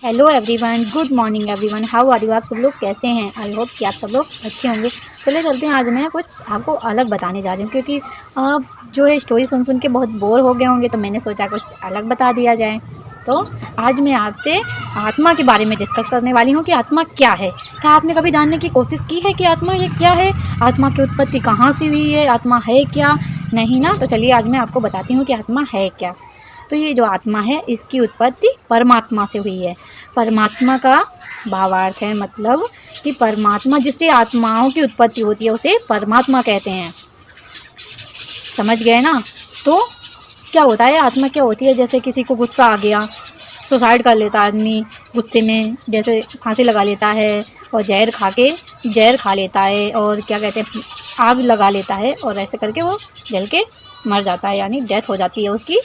Hello everyone, good morning everyone, how are you. आप सब लोग कैसे हैं? आई होप कि आप सब लोग अच्छे होंगे। चलिए चलते हैं। आज मैं कुछ आपको अलग बताने जा रही हूँ क्योंकि आप जो है स्टोरी सुन सुन के बहुत बोर हो गए होंगे, तो मैंने सोचा कुछ अलग बता दिया जाए। तो आज मैं आपसे आत्मा के बारे में डिस्कस करने वाली हूँ कि आत्मा क्या है। क्या आपने कभी जानने की कोशिश की है कि आत्मा ये क्या है? आत्मा की उत्पत्ति कहाँ से हुई है? आत्मा है क्या? नहीं ना? तो चलिए आज मैं आपको बताती हूँ कि आत्मा है क्या। तो ये जो आत्मा है इसकी उत्पत्ति परमात्मा से हुई है। परमात्मा का भावार्थ है मतलब कि परमात्मा जिससे आत्माओं की उत्पत्ति होती है उसे परमात्मा कहते हैं। समझ गए ना? तो क्या होता है, आत्मा क्या होती है? जैसे किसी को गुस्सा आ गया, सुसाइड कर लेता आदमी गुस्से में, जैसे फांसी लगा लेता है और जहर खा लेता है और क्या कहते हैं आग लगा लेता है और ऐसे करके वो जल के मर जाता है, यानी डेथ हो जाती है उसकी।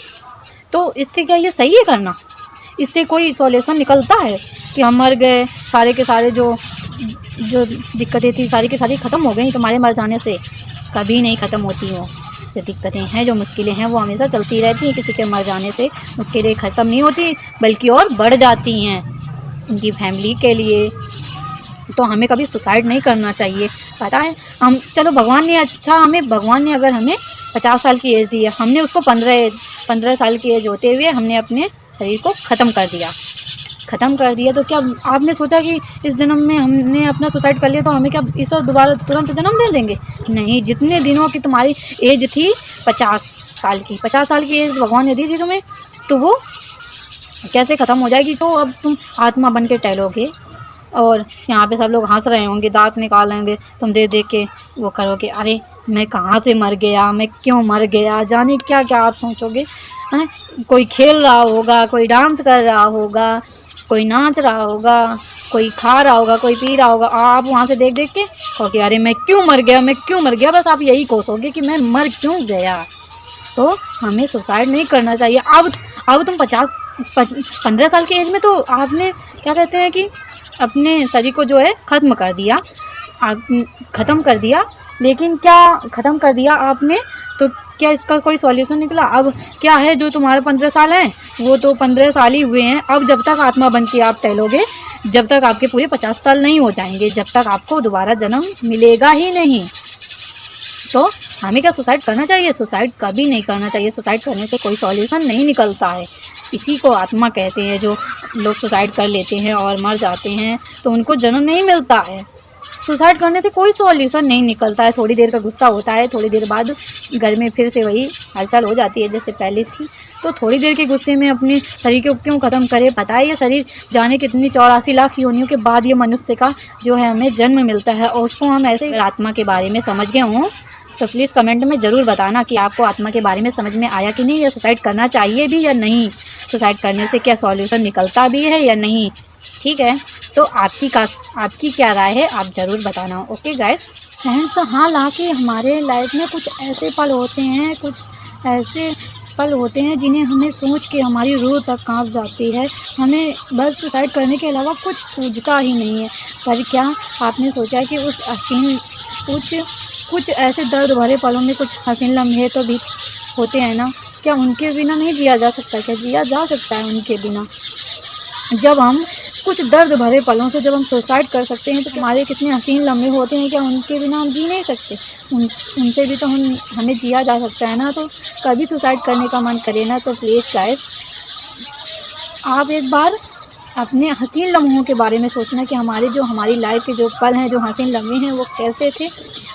तो इससे क्या ये सही है करना? इससे कोई सॉल्यूशन निकलता है कि हम मर गए, सारे के सारे जो दिक्कतें थी सारी की सारी ख़त्म हो गई तुम्हारे मर जाने से? कभी नहीं ख़त्म होती वो। जो दिक्कतें हैं, जो मुश्किलें हैं, वो हमेशा चलती रहती हैं। किसी के मर जाने से मुश्किलें ख़त्म नहीं होती बल्कि और बढ़ जाती हैं उनकी फैमिली के लिए। तो हमें कभी सुसाइड नहीं करना चाहिए, पता है। हम चलो भगवान ने अगर हमें 50 साल की एज दी है, हमने उसको 15 साल की एज होते हुए हमने अपने शरीर को ख़त्म कर दिया। तो क्या आपने सोचा कि इस जन्म में हमने अपना सुसाइड कर लिया तो हमें क्या ईश्वर दोबारा तुरंत जन्म दे देंगे? नहीं। जितने दिनों की तुम्हारी एज थी 50 साल की एज भगवान ने दी थी तुम्हें, तो वो कैसे ख़त्म हो जाएगी? तो अब तुम आत्मा बन के टहलोगे और यहाँ पे सब लोग हंस रहे होंगे, दांत निकालेंगे, तुम देख के वो करोगे, अरे मैं कहाँ से मर गया, मैं क्यों मर गया, जाने क्या क्या आप सोचोगे। हैं? कोई खेल रहा होगा, कोई डांस कर रहा होगा, कोई नाच रहा होगा, कोई खा रहा होगा, कोई पी रहा होगा, आप वहाँ से देख के कहोगे अरे मैं क्यों मर गया। बस आप यही कोसोगे कि मैं मर क्यों गया। तो हमें सुसाइड नहीं करना चाहिए। अब तुम 15 साल की एज में तो आपने क्या कहते हैं कि अपने शरीर को जो है ख़त्म कर दिया। लेकिन क्या ख़त्म कर दिया आपने, तो क्या इसका कोई सॉल्यूशन निकला? अब क्या है, जो तुम्हारे 15 साल हैं वो तो 15 साल ही हुए हैं। अब जब तक आत्मा बन के आप टहलोगे, जब तक आपके पूरे 50 साल नहीं हो जाएंगे, जब तक आपको दोबारा जन्म मिलेगा ही नहीं। तो हमें क्या सुसाइड करना चाहिए? सुसाइड कभी नहीं करना चाहिए। सुसाइड करने से कोई सॉल्यूशन नहीं निकलता है। इसी को आत्मा कहते हैं। जो लोग सुसाइड कर लेते हैं और मर जाते हैं तो उनको जन्म नहीं मिलता है। सुसाइड करने से कोई सॉल्यूशन नहीं निकलता है। थोड़ी देर का गुस्सा होता है, थोड़ी देर बाद घर में फिर से वही हलचल हो जाती है जैसे पहले थी। तो थोड़ी देर के गुस्से में अपने शरीर को क्यों ख़त्म करे? पता है ये शरीर जाने कितनी 84 लाख योनियों के बाद ये मनुष्य का जो है हमें जन्म मिलता है, और उसको हम ऐसे आत्मा के बारे में समझ गए हों तो प्लीज़ कमेंट में ज़रूर बताना कि आपको आत्मा के बारे में समझ में आया कि नहीं, या सुसाइड करना चाहिए भी या नहीं, सुसाइड करने से क्या सॉल्यूशन निकलता भी है या नहीं। ठीक है, तो आपकी क्या राय है आप ज़रूर बताना। ओके गाइस फ्रेंड्स, तो हालांकि हमारे लाइफ में कुछ ऐसे पल होते हैं जिन्हें हमें सोच के हमारी रूह तक कांप जाती है। हमें बस सुसाइड करने के अलावा कुछ सूझता ही नहीं है। पर क्या आपने सोचा कि कुछ ऐसे दर्द भरे पलों में कुछ हसीन लम्हे तो भी होते हैं ना? क्या उनके बिना नहीं जिया जा सकता? क्या जिया जा सकता है उनके बिना? जब हम कुछ दर्द भरे पलों से जब हम सुसाइड कर सकते हैं तो हमारे कितने हसीन लम्हे होते हैं, क्या उनके बिना हम जी नहीं सकते? उनसे भी तो हमें जिया जा सकता है ना। तो कभी सुसाइड करने का मन करे ना तो प्लीज़ गाइस आप एक बार अपने हसीन लम्हों के बारे में सोचना कि हमारी लाइफ के जो पल हैं, जो हसीन लम्हे हैं, वो कैसे थे।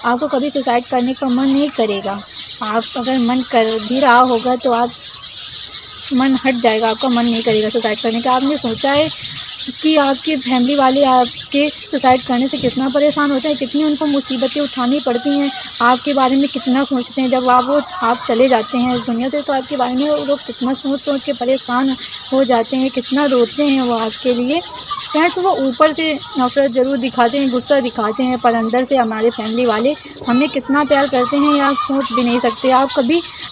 आपको कभी सुसाइड करने का मन नहीं करेगा। आप अगर मन कर भी रहा होगा तो मन हट जाएगा, आपका मन नहीं करेगा सुसाइड करने का। आपने सोचा है कि आपके फैमिली वाले आपके सुसाइड करने से कितना परेशान होते हैं, कितनी उनको मुसीबतें उठानी पड़ती हैं, आपके बारे में कितना सोचते हैं। जब आप चले जाते हैं इस दुनिया से तो आपके बारे में वो लोग कितना सोच के परेशान हो जाते हैं, कितना रोते हैं वो आपके लिए। फ्रेंड्स, वो ऊपर से नफरत ज़रूर दिखाते हैं, गुस्सा दिखाते हैं, पर अंदर से हमारे फैमिली वाले हमें कितना प्यार करते हैं ये आप सोच भी नहीं सकते।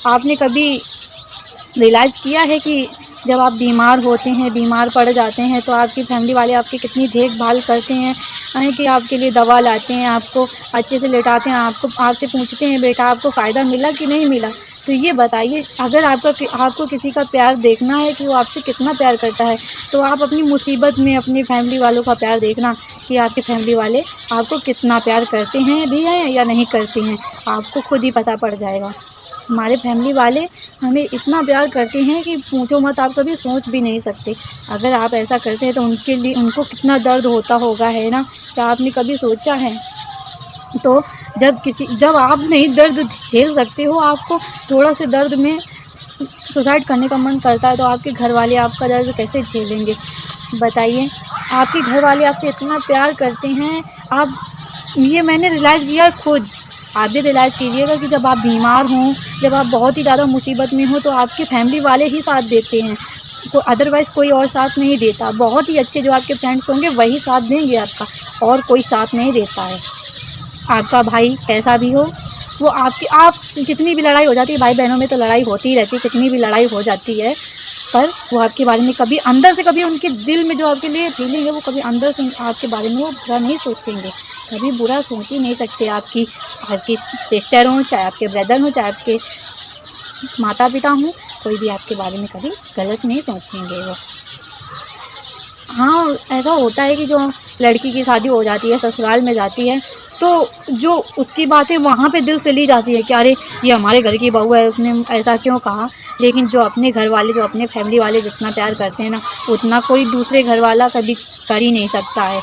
आपने कभी रियलाइज़ किया है कि जब आप बीमार पड़ जाते हैं तो आपकी फैमिली वाले आपकी कितनी देखभाल करते हैं कि आपके लिए दवा लाते हैं, आपको अच्छे से लेटाते हैं, आपसे पूछते हैं बेटा आपको फ़ायदा मिला कि नहीं मिला। तो ये बताइए, अगर आपको किसी का प्यार देखना है कि वो आपसे कितना प्यार करता है, तो आप अपनी मुसीबत में अपनी फैमिली वालों का प्यार देखना कि आपके फैमिली वाले आपको कितना प्यार करते हैं भी हैं या नहीं करते हैं, आपको खुद ही पता पड़ जाएगा। हमारे फैमिली वाले हमें इतना प्यार करते हैं कि पूछो मत, आप कभी सोच भी नहीं सकते। अगर आप ऐसा करते हैं तो उनके लिए उनको कितना दर्द होता होगा, है ना? क्या आपने कभी सोचा है? तो जब आप नहीं दर्द झेल सकते हो, आपको थोड़ा से दर्द में सुसाइड करने का मन करता है, तो आपके घर वाले आपका दर्द कैसे झेलेंगे बताइए? आपके घर वाले आपसे इतना प्यार करते हैं, आप ये मैंने रियलाइज़ किया खुद। आप भी रियलाइज़ कीजिएगा कि जब आप बीमार हों, जब आप बहुत ही ज़्यादा मुसीबत में हो, तो आपके फैमिली वाले ही साथ देते हैं, को अदरवाइज़ कोई और साथ नहीं देता। बहुत ही अच्छे जो आपके फ्रेंड्स होंगे वही साथ देंगे आपका, और कोई साथ नहीं देता है। आपका भाई कैसा भी हो, वो आप कितनी भी लड़ाई हो जाती है, भाई बहनों में तो लड़ाई होती ही रहती है, कितनी भी लड़ाई हो जाती है, पर वो आपके बारे में कभी अंदर से, कभी उनके दिल में जो आपके लिए फीलिंग है, वो कभी अंदर से आपके बारे में वो बुरा नहीं सोचेंगे। कभी बुरा सोच ही नहीं सकते। आपकी सिस्टर हों, चाहे आपके ब्रदर हों, चाहे आपके माता पिता हों, कोई भी आपके बारे में कभी गलत नहीं सोचेंगे वो। हाँ, ऐसा होता है कि जो लड़की की शादी हो जाती है, ससुराल में जाती है, तो जो उसकी बातें वहाँ पे दिल से ली जाती है कि अरे ये हमारे घर की बहू है, उसने ऐसा क्यों कहा। लेकिन जो अपने घर वाले, जो अपने फैमिली वाले जितना प्यार करते हैं ना, उतना कोई दूसरे घर वाला कभी कर ही नहीं सकता है।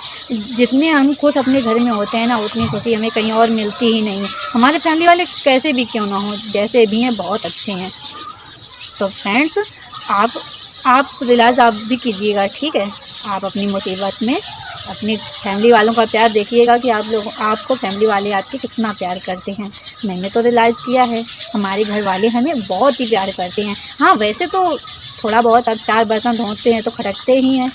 जितने हम खुश अपने घर में होते हैं ना, उतनी खुशी हमें कहीं और मिलती ही नहीं है। हमारे फैमिली वाले कैसे भी क्यों ना हों, जैसे भी हैं, बहुत अच्छे हैं। तो फ्रेंड्स, आप रियलाइज़ आप भी कीजिएगा, ठीक है? आप अपनी मुसीबत में अपनी फैमिली वालों का प्यार देखिएगा कि आपको फैमिली वाले आपके कितना प्यार करते हैं। मैंने तो रियलाइज़ किया है, हमारे घर वाले हमें बहुत ही प्यार करते हैं। हाँ, वैसे तो थोड़ा बहुत अब 4 बर्तन धोते हैं तो खटकते ही हैं,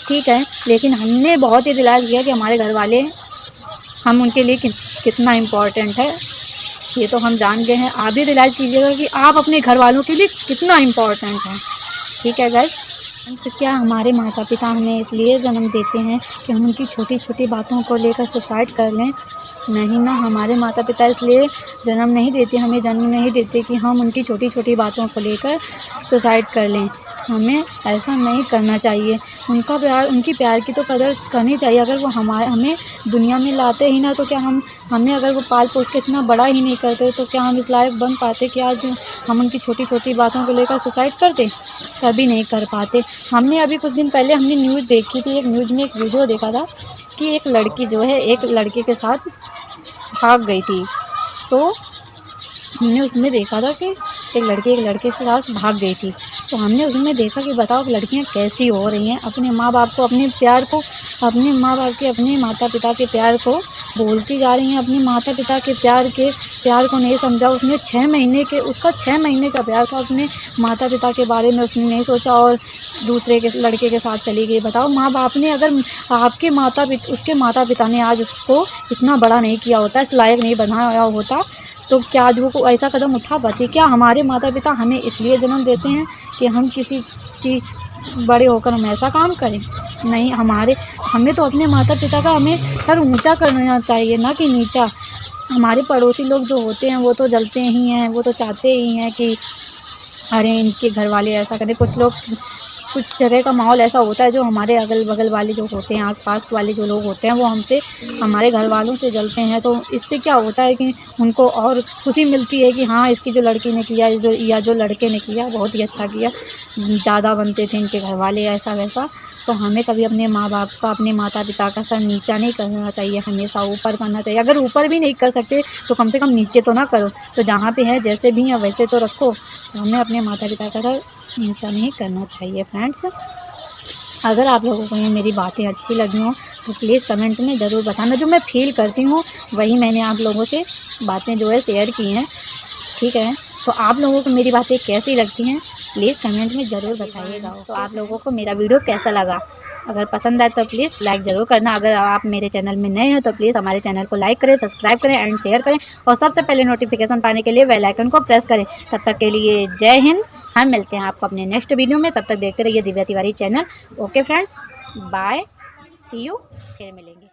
ठीक है? लेकिन हमने बहुत ही रियलाइज़ किया कि हमारे घर वाले, हम उनके लिए कितना इम्पोर्टेंट है, ये तो हम जान गए हैं। आप भी रियलाइज़ कीजिएगा कि आप अपने घर वालों के लिए कितना इम्पोर्टेंट हैं, ठीक है गाइस? क्या हमारे माता पिता हमें इसलिए जन्म देते हैं कि हम उनकी छोटी छोटी बातों को लेकर सुसाइड कर लें? नहीं ना, हमारे माता पिता इसलिए जन्म नहीं देते, हमें जन्म नहीं देते कि हम उनकी छोटी छोटी बातों को लेकर सुसाइड कर लें। हमें ऐसा नहीं करना चाहिए। उनकी प्यार की तो कदर करनी चाहिए। अगर वो हमें दुनिया में लाते ही ना, तो क्या हमें अगर वो पाल पोस के इतना बड़ा ही नहीं करते, तो क्या हम इस लायक बन पाते कि आज हम उनकी छोटी छोटी बातों को लेकर सुसाइड करते? कभी नहीं कर पाते। हमने अभी कुछ दिन पहले न्यूज़ देखी थी, एक न्यूज़ में एक वीडियो देखा था कि एक लड़की जो है एक लड़के के साथ भाग गई थी। तो हमने उसमें देखा था कि एक लड़की एक लड़के के साथ भाग गई थी। तो हमने उसमें देखा कि बताओ लड़कियां कैसी हो रही हैं, अपने माँ बाप को, अपने प्यार को, अपने माँ बाप के, अपने माता पिता के प्यार को भूलती जा रही हैं। अपने माता पिता के प्यार को नहीं समझा। उसका 6 महीने का प्यार था, अपने माता पिता के बारे में उसने नहीं सोचा और दूसरे के लड़के के साथ चली गई। बताओ, माँ बाप ने, अगर उसके माता पिता ने आज उसको इतना बड़ा नहीं किया होता, इस लायक नहीं बनाया होता, तो क्या आज वो ऐसा कदम उठा पाती? क्या हमारे माता पिता हमें इसलिए जन्म देते हैं कि हम किसी बड़े होकर हम ऐसा काम करें? नहीं, हमें तो अपने माता पिता का हमें सर ऊंचा करना चाहिए, ना कि नीचा। हमारे पड़ोसी लोग जो होते हैं वो तो जलते ही हैं, वो तो चाहते ही हैं कि अरे इनके घर वाले ऐसा करें। कुछ जगह का माहौल ऐसा होता है, जो हमारे अगल बगल वाले जो होते हैं, आसपास वाले जो लोग होते हैं, वो हमारे घर वालों से जलते हैं। तो इससे क्या होता है कि उनको और खुशी मिलती है कि हाँ, इसकी जो लड़की ने किया, जो लड़के ने किया, बहुत ही अच्छा किया, ज़्यादा बनते थे इनके घर वाले, ऐसा वैसा। तो हमें कभी अपने माँ बाप का, अपने माता पिता का सर नीचा नहीं करना चाहिए, हमेशा ऊपर करना चाहिए। अगर ऊपर भी नहीं कर सकते तो कम से कम नीचे तो ना करो। तो जहाँ पे है, जैसे भी है वैसे तो रखो। हमें अपने माता पिता का सर नीचा नहीं करना चाहिए। फ्रेंड्स, अगर आप लोगों को ये मेरी बातें अच्छी लगी हों तो प्लीज़ कमेंट में ज़रूर बताना। जो मैं फ़ील करती हूँ वही मैंने आप लोगों से बातें जो है शेयर की हैं, ठीक है? तो आप लोगों को मेरी बातें कैसी लगती हैं प्लीज़ कमेंट में ज़रूर बताइएगा। तो आप लोगों को मेरा वीडियो कैसा लगा? अगर पसंद आए तो प्लीज़ लाइक ज़रूर करना। अगर आप मेरे चैनल में नए हैं तो प्लीज़ हमारे चैनल को लाइक करें, सब्सक्राइब करें एंड शेयर करें, और सबसे पहले नोटिफिकेशन पाने के लिए बेल आइकन को प्रेस करें। तब तक के लिए जय हिंद। हम मिलते हैं आपको अपने नेक्स्ट वीडियो में। तब तक देखते रहिए Divya Tiwari channel. Okay friends, bye, see you, फिर मिलेंगे।